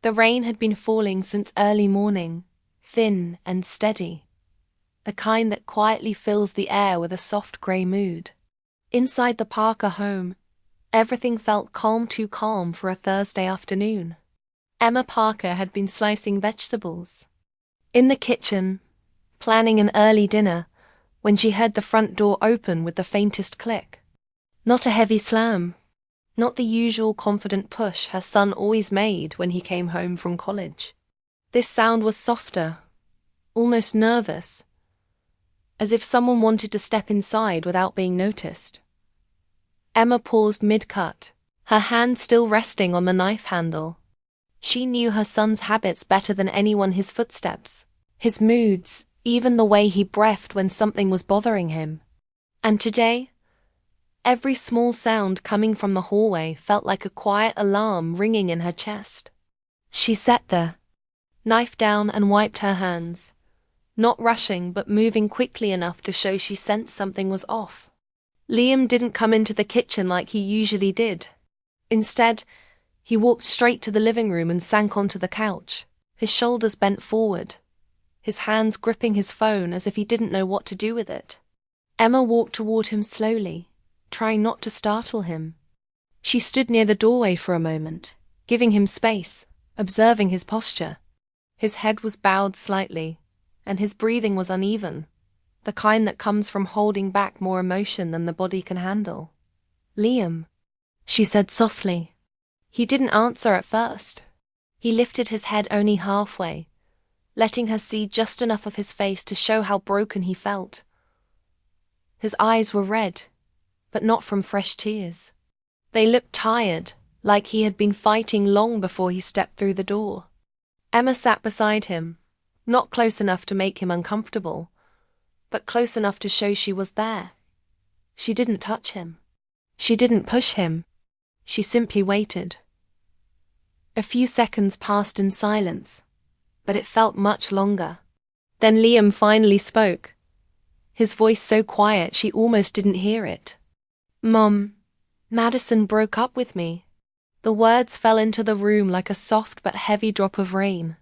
The rain had been falling since early morning, thin and steady, the kind that quietly fills the air with a soft grey mood. Inside the Parker home, everything felt too calm for a Thursday afternoon. Emma Parker had been slicing vegetables in the kitchen, planning an early dinner, when she heard the front door open with the faintest click. Not a heavy slam, not the usual confident push her son always made when he came home from college. This sound was softer, almost nervous, as if someone wanted to step inside without being noticed. Emma paused mid-cut, her hand still resting on the knife handle. She knew her son's habits better than anyone, his footsteps, his moods, even the way he breathed when something was bothering him. And today, every small sound coming from the hallway felt like a quiet alarm ringing in her chest. She sat there, knife down, and wiped her hands, not rushing but moving quickly enough to show she sensed something was off. Liam didn't come into the kitchen like he usually did. Instead, he walked straight to the living room and sank onto the couch, his shoulders bent forward, his hands gripping his phone as if he didn't know what to do with it. Emma walked toward him slowly, trying not to startle him. She stood near the doorway for a moment, giving him space, observing his posture. His head was bowed slightly, and his breathing was uneven, the kind that comes from holding back more emotion than the body can handle. "Liam," she said softly. He didn't answer at first. He lifted his head only halfway, letting her see just enough of his face to show how broken he felt. His eyes were red, but not from fresh tears. They looked tired, like he had been fighting long before he stepped through the door. Emma sat beside him, not close enough to make him uncomfortable, but close enough to show she was there. She didn't touch him. She didn't push him. She simply waited. A few seconds passed in silence, but it felt much longer. Then Liam finally spoke, his voice so quiet she almost didn't hear it. "Mom, Madison broke up with me." The words fell into the room like a soft but heavy drop of rain.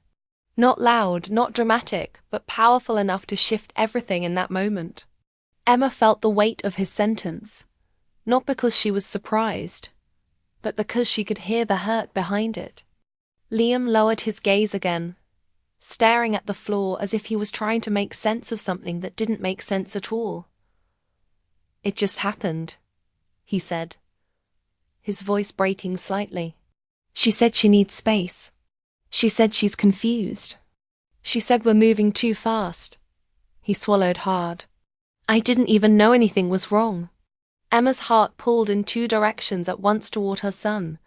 Not loud, not dramatic, but powerful enough to shift everything in that moment. Emma felt the weight of his sentence, not because she was surprised, but because she could hear the hurt behind it. Liam lowered his gaze again, staring at the floor as if he was trying to make sense of something that didn't make sense at all. "It just happened," he said, his voice breaking slightly. "She said she needs space. She said she's confused. She said we're moving too fast." He swallowed hard. "I didn't even know anything was wrong." Emma's heart pulled in two directions at once, toward her son,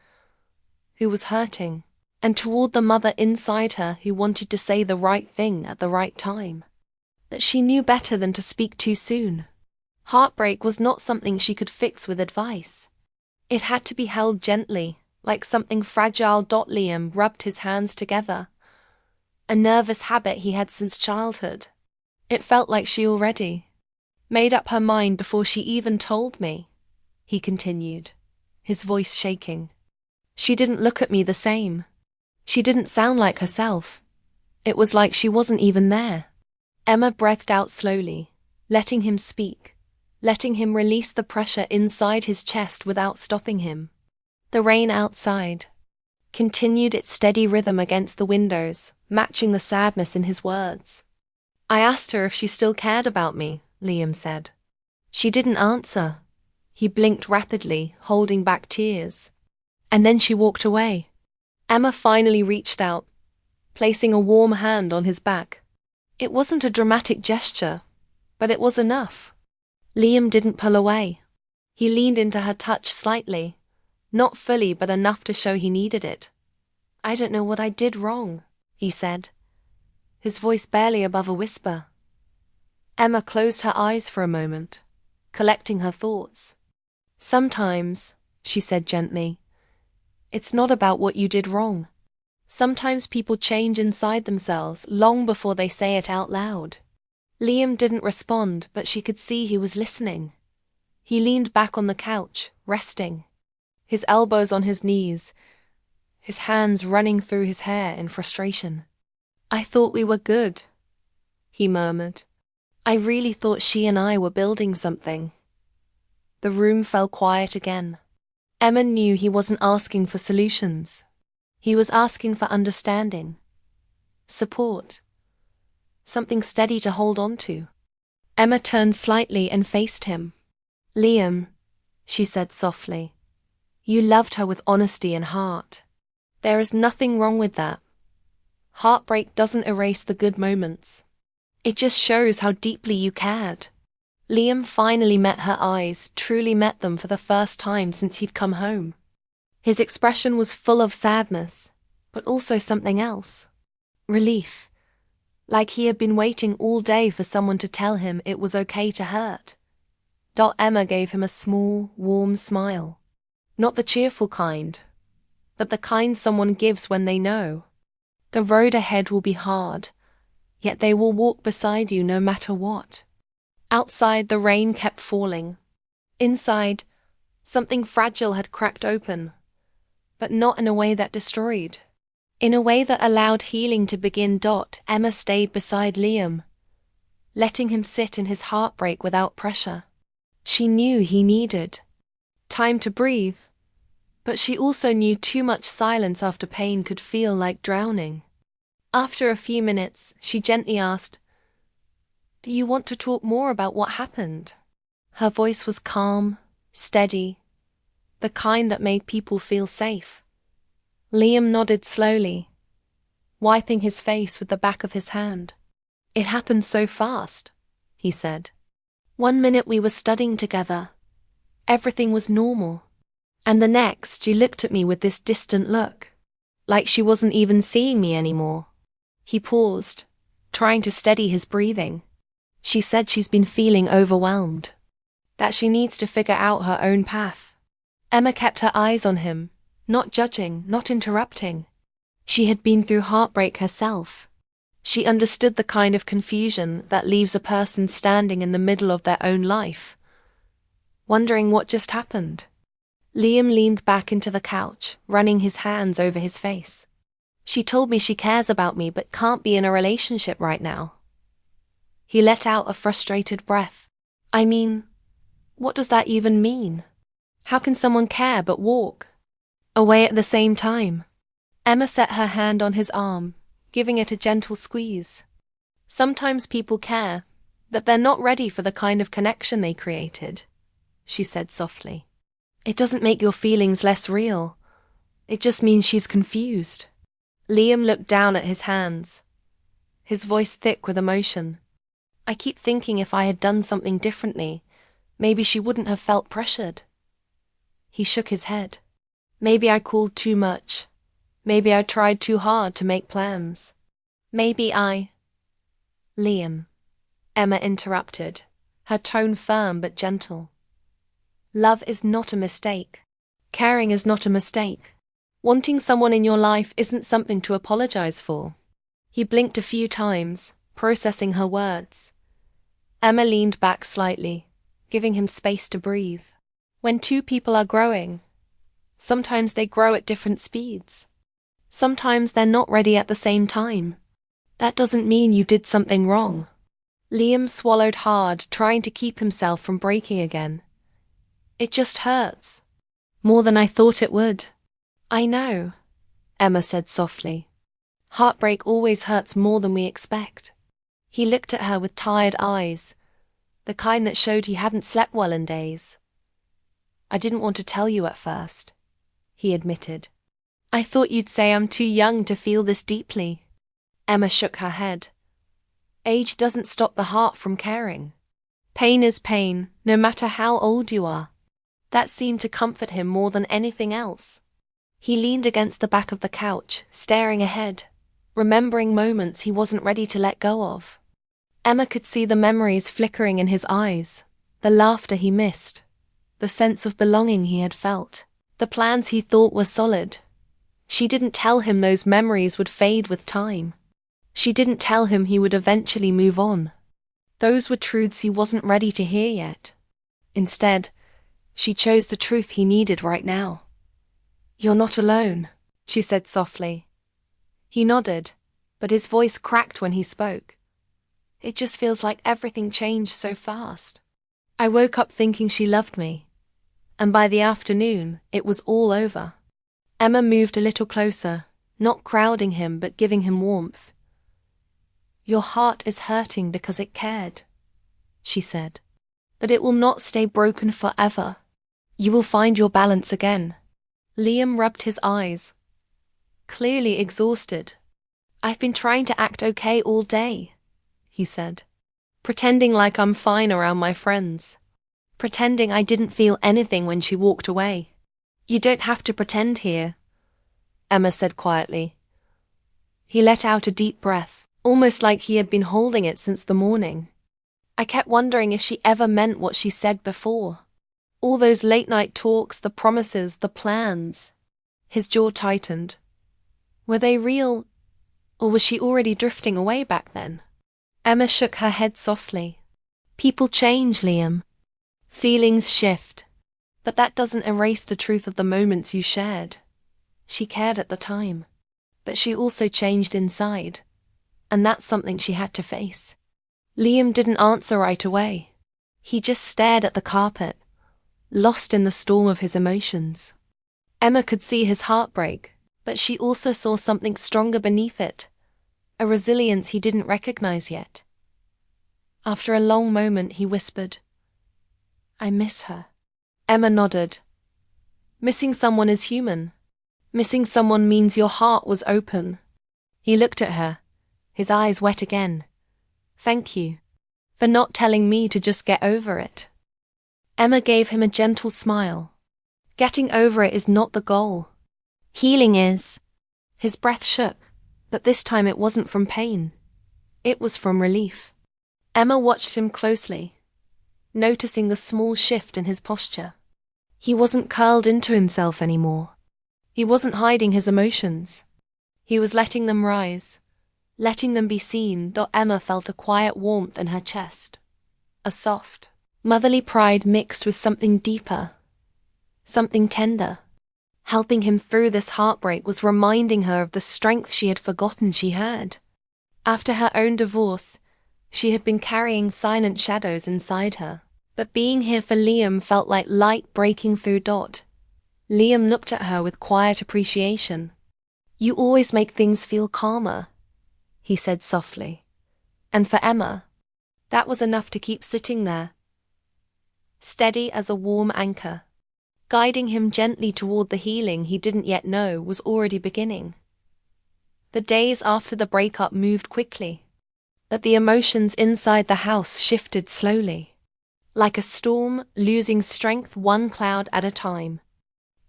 who was hurting, and toward the mother inside her who wanted to say the right thing at the right time. That she knew better than to speak too soon. Heartbreak was not something she could fix with advice. It had to be held gently, like something fragile. Liam rubbed his hands together, a nervous habit he had since childhood. "It felt like she already made up her mind before she even told me," he continued, his voice shaking. "She didn't look at me the same. She didn't sound like herself. It was like she wasn't even there." Emma breathed out slowly, letting him speak, letting him release the pressure inside his chest without stopping him. The rain outside continued its steady rhythm against the windows, matching the sadness in his words. "I asked her if she still cared about me," Liam said. "She didn't answer." He blinked rapidly, holding back tears. "And then she walked away." Emma finally reached out, placing a warm hand on his back. It wasn't a dramatic gesture, but it was enough. Liam didn't pull away. He leaned into her touch slightly, not fully but enough to show he needed it. "I don't know what I did wrong," he said, his voice barely above a whisper. Emma closed her eyes for a moment, collecting her thoughts. "Sometimes," she said gently, "it's not about what you did wrong. Sometimes people change inside themselves long before they say it out loud." Liam didn't respond, but she could see he was listening. He leaned back on the couch, resting, his elbows on his knees, his hands running through his hair in frustration. "I thought we were good," he murmured. "I really thought she and I were building something." The room fell quiet again. Emma knew he wasn't asking for solutions. He was asking for understanding, support, something steady to hold on to. Emma turned slightly and faced him. "Liam," she said softly, "you loved her with honesty and heart. There is nothing wrong with that. Heartbreak doesn't erase the good moments. It just shows how deeply you cared." Liam finally met her eyes, truly met them for the first time since he'd come home. His expression was full of sadness, but also something else. Relief. Like he had been waiting all day for someone to tell him it was okay to hurt. Emma gave him a small, warm smile. Not the cheerful kind, but the kind someone gives when they know. The road ahead will be hard, yet they will walk beside you no matter what. Outside, the rain kept falling. Inside, something fragile had cracked open, but not in a way that destroyed. In a way that allowed healing to begin. Emma stayed beside Liam, letting him sit in his heartbreak without pressure. She knew he needed time to breathe, but she also knew too much silence after pain could feel like drowning. After a few minutes, she gently asked, "Do you want to talk more about what happened?" Her voice was calm, steady, the kind that made people feel safe. Liam nodded slowly, wiping his face with the back of his hand. "It happened so fast," he said. "One minute we were studying together. Everything was normal. And the next, she looked at me with this distant look, like she wasn't even seeing me anymore." He paused, trying to steady his breathing. "She said she's been feeling overwhelmed, that she needs to figure out her own path." Emma kept her eyes on him, not judging, not interrupting. She had been through heartbreak herself. She understood the kind of confusion that leaves a person standing in the middle of their own life, wondering what just happened. Liam leaned back into the couch, running his hands over his face. "She told me she cares about me but can't be in a relationship right now." He let out a frustrated breath. "I mean, what does that even mean? How can someone care but walk away at the same time?" Emma set her hand on his arm, giving it a gentle squeeze. "Sometimes people care, but they're not ready for the kind of connection they created," she said softly. "It doesn't make your feelings less real. It just means she's confused." Liam looked down at his hands, his voice thick with emotion. "I keep thinking if I had done something differently, maybe she wouldn't have felt pressured." He shook his head. "Maybe I called too much. Maybe I tried too hard to make plans. Maybe I—" "Liam," Emma interrupted, her tone firm but gentle. "Love is not a mistake. Caring is not a mistake. Wanting someone in your life isn't something to apologize for." He blinked a few times, processing her words. Emma leaned back slightly, giving him space to breathe. When two people are growing, sometimes they grow at different speeds. Sometimes they're not ready at the same time. That doesn't mean you did something wrong. Liam swallowed hard, trying to keep himself from breaking again. "It just hurts. More than I thought it would." "I know," Emma said softly. "Heartbreak always hurts more than we expect." He looked at her with tired eyes, the kind that showed he hadn't slept well in days. "I didn't want to tell you at first," he admitted. "I thought you'd say I'm too young to feel this deeply." Emma shook her head. "Age doesn't stop the heart from caring. Pain is pain, no matter how old you are." That seemed to comfort him more than anything else. He leaned against the back of the couch, staring ahead, remembering moments he wasn't ready to let go of. Emma could see the memories flickering in his eyes, the laughter he missed, the sense of belonging he had felt, the plans he thought were solid. She didn't tell him those memories would fade with time. She didn't tell him he would eventually move on. Those were truths he wasn't ready to hear yet. Instead, she chose the truth he needed right now. "You're not alone," she said softly. He nodded, but his voice cracked when he spoke. It just feels like everything changed so fast. I woke up thinking she loved me, and by the afternoon, it was all over. Emma moved a little closer, not crowding him but giving him warmth. Your heart is hurting because it cared, she said. But it will not stay broken forever. You will find your balance again. Liam rubbed his eyes, clearly exhausted. I've been trying to act okay all day, he said. Pretending like I'm fine around my friends. Pretending I didn't feel anything when she walked away. You don't have to pretend here, Emma said quietly. He let out a deep breath, almost like he had been holding it since the morning. I kept wondering if she ever meant what she said before. All those late-night talks, the promises, the plans. His jaw tightened. Were they real, or was she already drifting away back then? Emma shook her head softly. People change, Liam. Feelings shift. But that doesn't erase the truth of the moments you shared. She cared at the time, but she also changed inside, and that's something she had to face. Liam didn't answer right away. He just stared at the carpet, lost in the storm of his emotions. Emma could see his heartbreak, but she also saw something stronger beneath it, a resilience he didn't recognize yet. After a long moment, he whispered, I miss her. Emma nodded. Missing someone is human. Missing someone means your heart was open. He looked at her, his eyes wet again. Thank you for not telling me to just get over it. Emma gave him a gentle smile. Getting over it is not the goal. Healing is. His breath shook, but this time it wasn't from pain. It was from relief. Emma watched him closely, noticing the small shift in his posture. He wasn't curled into himself anymore. He wasn't hiding his emotions. He was letting them rise, letting them be seen, though Emma felt a quiet warmth in her chest. A soft, motherly pride mixed with something deeper, something tender. Helping him through this heartbreak was reminding her of the strength she had forgotten she had. After her own divorce, she had been carrying silent shadows inside her. But being here for Liam felt like light breaking through Dot. Liam looked at her with quiet appreciation. You always make things feel calmer, he said softly. And for Emma, that was enough to keep sitting there, steady as a warm anchor, guiding him gently toward the healing he didn't yet know was already beginning. The days after the breakup moved quickly, but the emotions inside the house shifted slowly. Like a storm, losing strength one cloud at a time.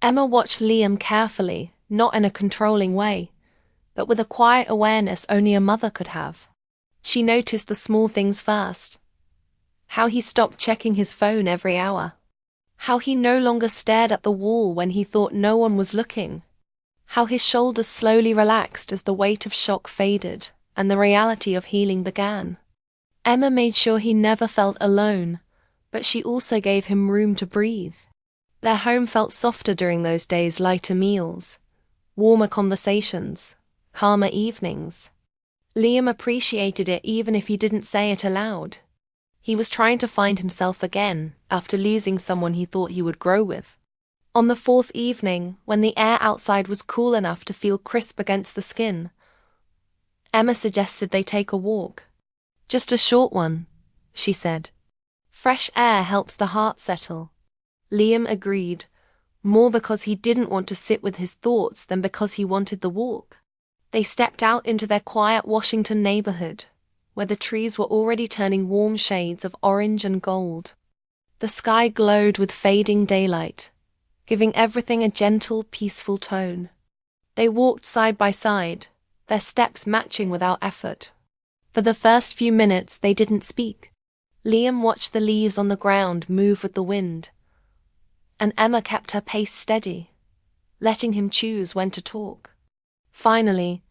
Emma watched Liam carefully, not in a controlling way, but with a quiet awareness only a mother could have. She noticed the small things first. How he stopped checking his phone every hour. How he no longer stared at the wall when he thought no one was looking. How his shoulders slowly relaxed as the weight of shock faded and the reality of healing began. Emma made sure he never felt alone, but she also gave him room to breathe. Their home felt softer during those days, lighter meals, warmer conversations, calmer evenings. Liam appreciated it even if he didn't say it aloud. He was trying to find himself again after losing someone he thought he would grow with. On the fourth evening, when the air outside was cool enough to feel crisp against the skin, Emma suggested they take a walk. Just a short one, she said. Fresh air helps the heart settle. Liam agreed, more because he didn't want to sit with his thoughts than because he wanted the walk. They stepped out into their quiet Washington neighborhood, where the trees were already turning warm shades of orange and gold. The sky glowed with fading daylight, giving everything a gentle, peaceful tone. They walked side by side, their steps matching without effort. For the first few minutes they didn't speak. Liam watched the leaves on the ground move with the wind, and Emma kept her pace steady, letting him choose when to talk. Finally,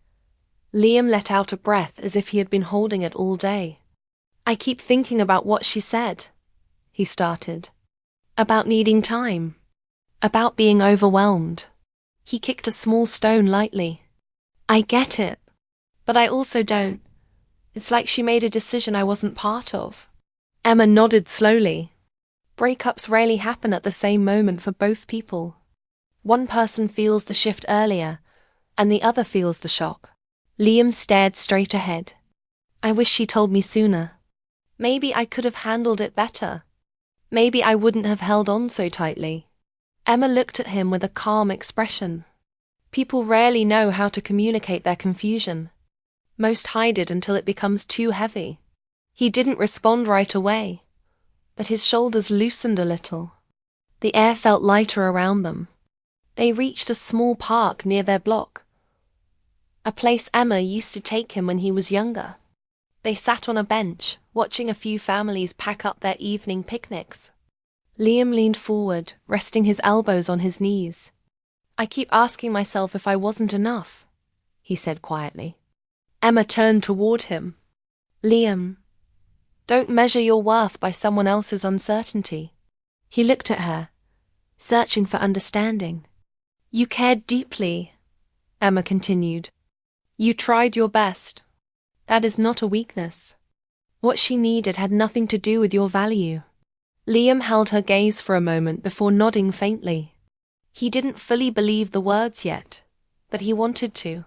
Liam let out a breath as if he had been holding it all day. I keep thinking about what she said, he started. About needing time. About being overwhelmed. He kicked a small stone lightly. I get it. But I also don't. It's like she made a decision I wasn't part of. Emma nodded slowly. Breakups rarely happen at the same moment for both people. One person feels the shift earlier, and the other feels the shock. Liam stared straight ahead. I wish she told me sooner. Maybe I could have handled it better. Maybe I wouldn't have held on so tightly. Emma looked at him with a calm expression. People rarely know how to communicate their confusion. Most hide it until it becomes too heavy. He didn't respond right away, but his shoulders loosened a little. The air felt lighter around them. They reached a small park near their block, a place Emma used to take him when he was younger. They sat on a bench, watching a few families pack up their evening picnics. Liam leaned forward, resting his elbows on his knees. I keep asking myself if I wasn't enough, he said quietly. Emma turned toward him. Liam, don't measure your worth by someone else's uncertainty. He looked at her, searching for understanding. You cared deeply, Emma continued. You tried your best. That is not a weakness. What she needed had nothing to do with your value. Liam held her gaze for a moment before nodding faintly. He didn't fully believe the words yet, but he wanted to.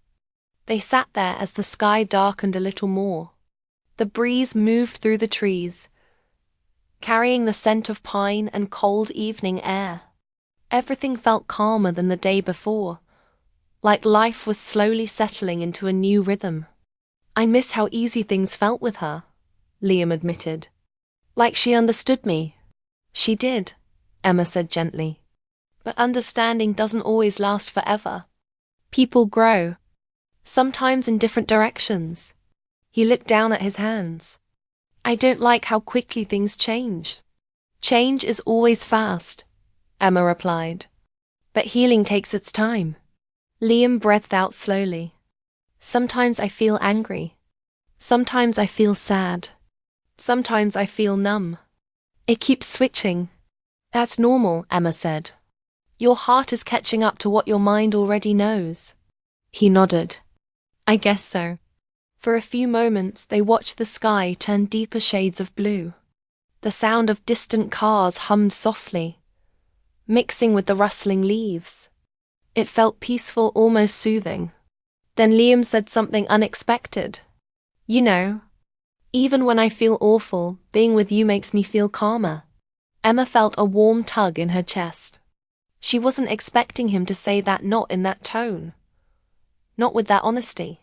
They sat there as the sky darkened a little more. The breeze moved through the trees, carrying the scent of pine and cold evening air. Everything felt calmer than the day before, like life was slowly settling into a new rhythm. I miss how easy things felt with her, Liam admitted. Like she understood me. She did, Emma said gently. But understanding doesn't always last forever. People grow, sometimes in different directions. He looked down at his hands. I don't like how quickly things change. Change is always fast, Emma replied. But healing takes its time. Liam breathed out slowly. Sometimes I feel angry. Sometimes I feel sad. Sometimes I feel numb. It keeps switching. That's normal, Emma said. Your heart is catching up to what your mind already knows. He nodded. I guess so. For a few moments they watched the sky turn deeper shades of blue. The sound of distant cars hummed softly, mixing with the rustling leaves. It felt peaceful, almost soothing. Then Liam said something unexpected. You know, even when I feel awful, being with you makes me feel calmer. Emma felt a warm tug in her chest. She wasn't expecting him to say that, not in that tone. Not with that honesty.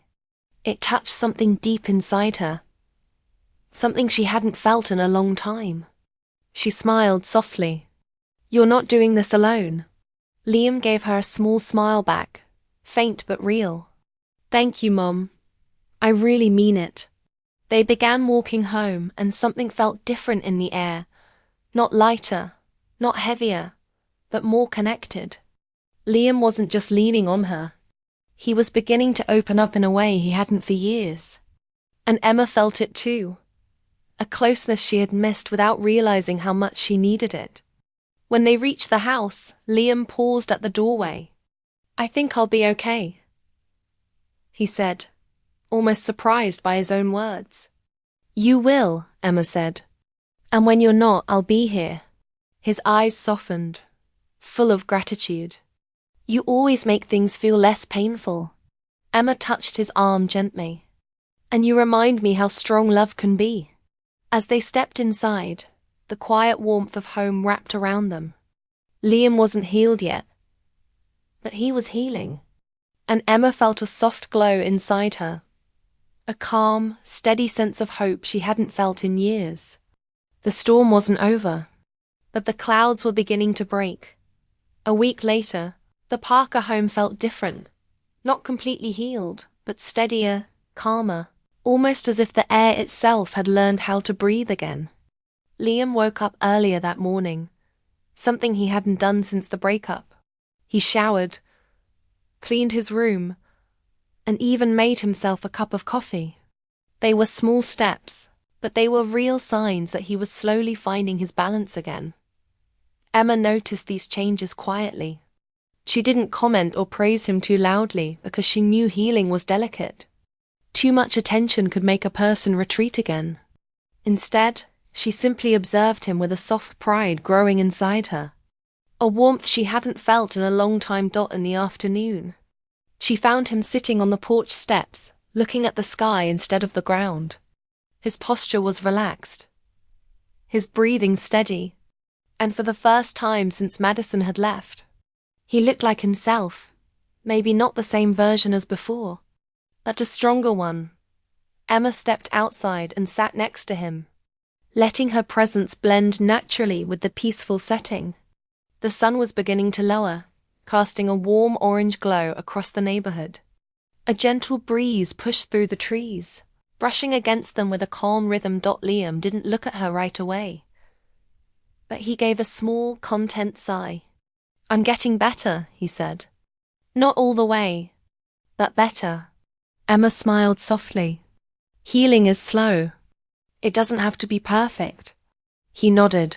It touched something deep inside her. Something she hadn't felt in a long time. She smiled softly. You're not doing this alone. Liam gave her a small smile back, faint but real. Thank you, Mom. I really mean it. They began walking home, and something felt different in the air. Not lighter, not heavier, but more connected. Liam wasn't just leaning on her. He was beginning to open up in a way he hadn't for years. And Emma felt it too. A closeness she had missed without realizing how much she needed it. When they reached the house, Liam paused at the doorway. I think I'll be okay, he said, almost surprised by his own words. You will, Emma said. And when you're not, I'll be here. His eyes softened, full of gratitude. You always make things feel less painful. Emma touched his arm gently. And you remind me how strong love can be. As they stepped inside, the quiet warmth of home wrapped around them. Liam wasn't healed yet, but he was healing. And Emma felt a soft glow inside her. A calm, steady sense of hope she hadn't felt in years. The storm wasn't over, but the clouds were beginning to break. A week later, the Parker home felt different. Not completely healed, but steadier, calmer, almost as if the air itself had learned how to breathe again. Liam woke up earlier that morning, something he hadn't done since the breakup. He showered, cleaned his room, and even made himself a cup of coffee. They were small steps, but they were real signs that he was slowly finding his balance again. Emma noticed these changes quietly. She didn't comment or praise him too loudly because she knew healing was delicate. Too much attention could make a person retreat again. Instead, she simply observed him with a soft pride growing inside her. A warmth she hadn't felt in a long time. In the afternoon, she found him sitting on the porch steps, looking at the sky instead of the ground. His posture was relaxed, his breathing steady, and for the first time since Madison had left, he looked like himself, maybe not the same version as before, but a stronger one. Emma stepped outside and sat next to him, letting her presence blend naturally with the peaceful setting. The sun was beginning to lower, casting a warm orange glow across the neighborhood. A gentle breeze pushed through the trees, brushing against them with a calm rhythm. Liam didn't look at her right away, but he gave a small, content sigh. "I'm getting better," he said. "Not all the way, but better." Emma smiled softly. "Healing is slow. It doesn't have to be perfect." He nodded.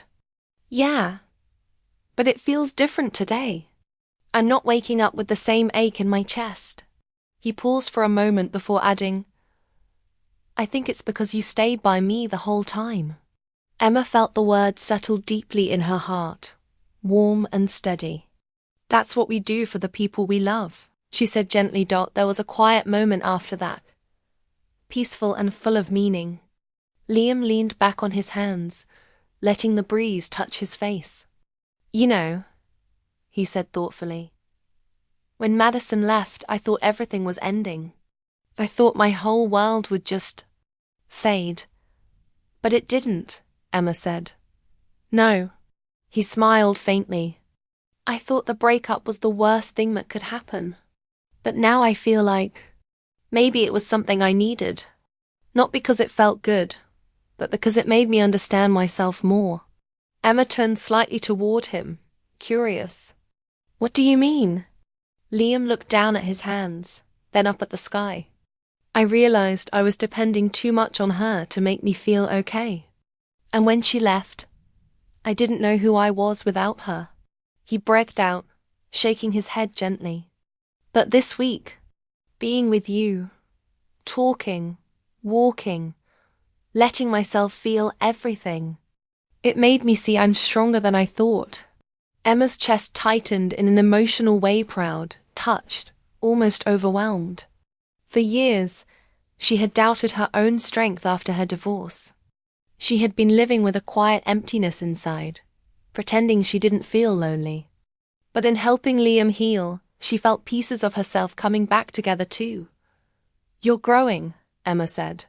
"Yeah, but it feels different today. I'm not waking up with the same ache in my chest." He paused for a moment before adding, "I think it's because you stayed by me the whole time." Emma felt the words settle deeply in her heart, warm and steady. "That's what we do for the people we love," she said gently. There was a quiet moment after that, peaceful and full of meaning. Liam leaned back on his hands, letting the breeze touch his face. "You know," he said thoughtfully, "when Madison left, I thought everything was ending. I thought my whole world would just fade. But it didn't," Emma said. "No." He smiled faintly. "I thought the breakup was the worst thing that could happen. But now I feel like maybe it was something I needed. Not because it felt good, but because it made me understand myself more." Emma turned slightly toward him, curious. "What do you mean?" Liam looked down at his hands, then up at the sky. "I realized I was depending too much on her to make me feel okay. And when she left, I didn't know who I was without her." He breathed out, shaking his head gently. "But this week, being with you, talking, walking, letting myself feel everything, it made me see I'm stronger than I thought." Emma's chest tightened in an emotional way, proud, touched, almost overwhelmed. For years, she had doubted her own strength after her divorce. She had been living with a quiet emptiness inside, pretending she didn't feel lonely. But in helping Liam heal, she felt pieces of herself coming back together too. "You're growing," Emma said.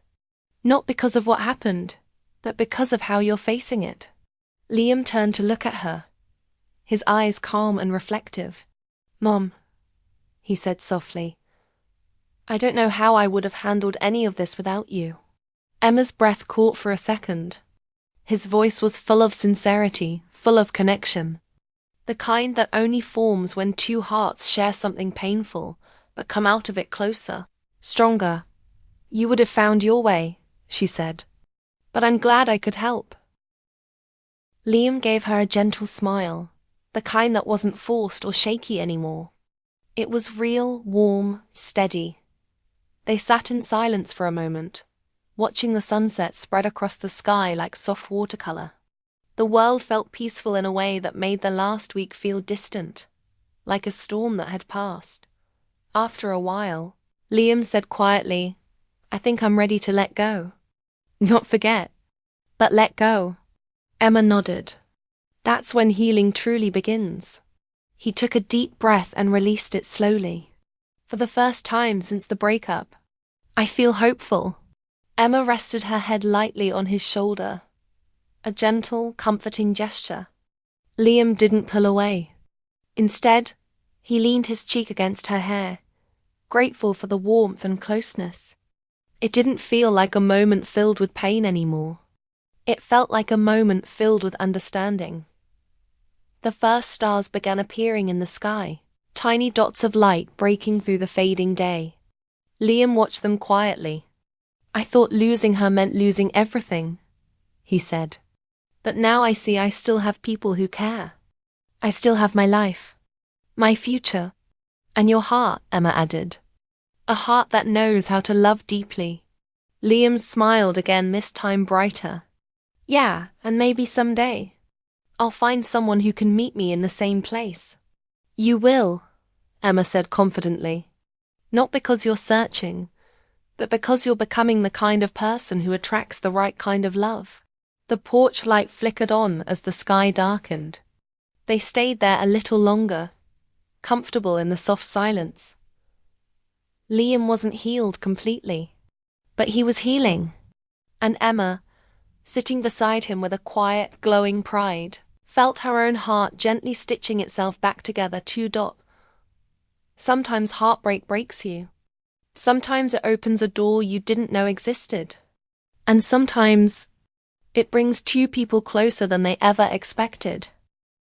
"Not because of what happened, but because of how you're facing it." Liam turned to look at her, his eyes calm and reflective. "Mom," he said softly, "I don't know how I would have handled any of this without you." Emma's breath caught for a second. His voice was full of sincerity, full of connection. The kind that only forms when two hearts share something painful, but come out of it closer, stronger. "You would have found your way," she said. "But I'm glad I could help." Liam gave her a gentle smile, the kind that wasn't forced or shaky anymore. It was real, warm, steady. They sat in silence for a moment, watching the sunset spread across the sky like soft watercolor. The world felt peaceful in a way that made the last week feel distant, like a storm that had passed. After a while, Liam said quietly, "I think I'm ready to let go. Not forget, but let go." Emma nodded. "That's when healing truly begins." He took a deep breath and released it slowly. "For the first time since the breakup, I feel hopeful." Emma rested her head lightly on his shoulder, a gentle, comforting gesture. Liam didn't pull away. Instead, he leaned his cheek against her hair, grateful for the warmth and closeness. It didn't feel like a moment filled with pain anymore. It felt like a moment filled with understanding. The first stars began appearing in the sky, tiny dots of light breaking through the fading day. Liam watched them quietly. "I thought losing her meant losing everything," he said. "But now I see I still have people who care. I still have my life." My future. And your heart, Emma added. A heart that knows how to love deeply. Liam smiled again, this time brighter. Yeah, and maybe someday I'll find someone who can meet me in the same place. You will, Emma said confidently. Not because you're searching, but because you're becoming the kind of person who attracts the right kind of love. The porch light flickered on as the sky darkened. They stayed there a little longer, comfortable in the soft silence. Liam wasn't healed completely, but he was healing. And Emma, sitting beside him with a quiet, glowing pride, felt her own heart gently stitching itself back together. Sometimes heartbreak breaks you. Sometimes it opens a door you didn't know existed. And sometimes it brings two people closer than they ever expected.